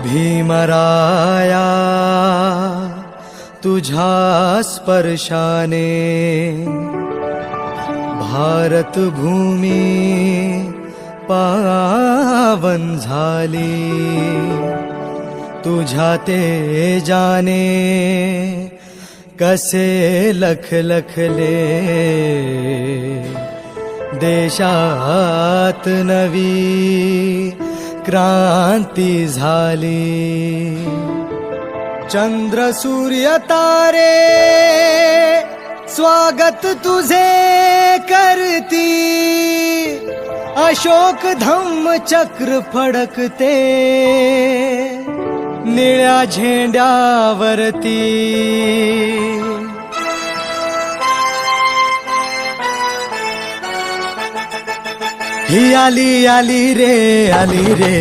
भीमराया तुझ्या स्पर्शाने भारत भूमी पावन झाली, तुझ्या तेजाने कसे लखलखले देशात नवी क्रांती झाली। चंद्र सूर्य तारे स्वागत तुझे करती, अशोक धम्म चक्र फडकते निळ्या झेंड्यावरती। ही आली आली रे आली रे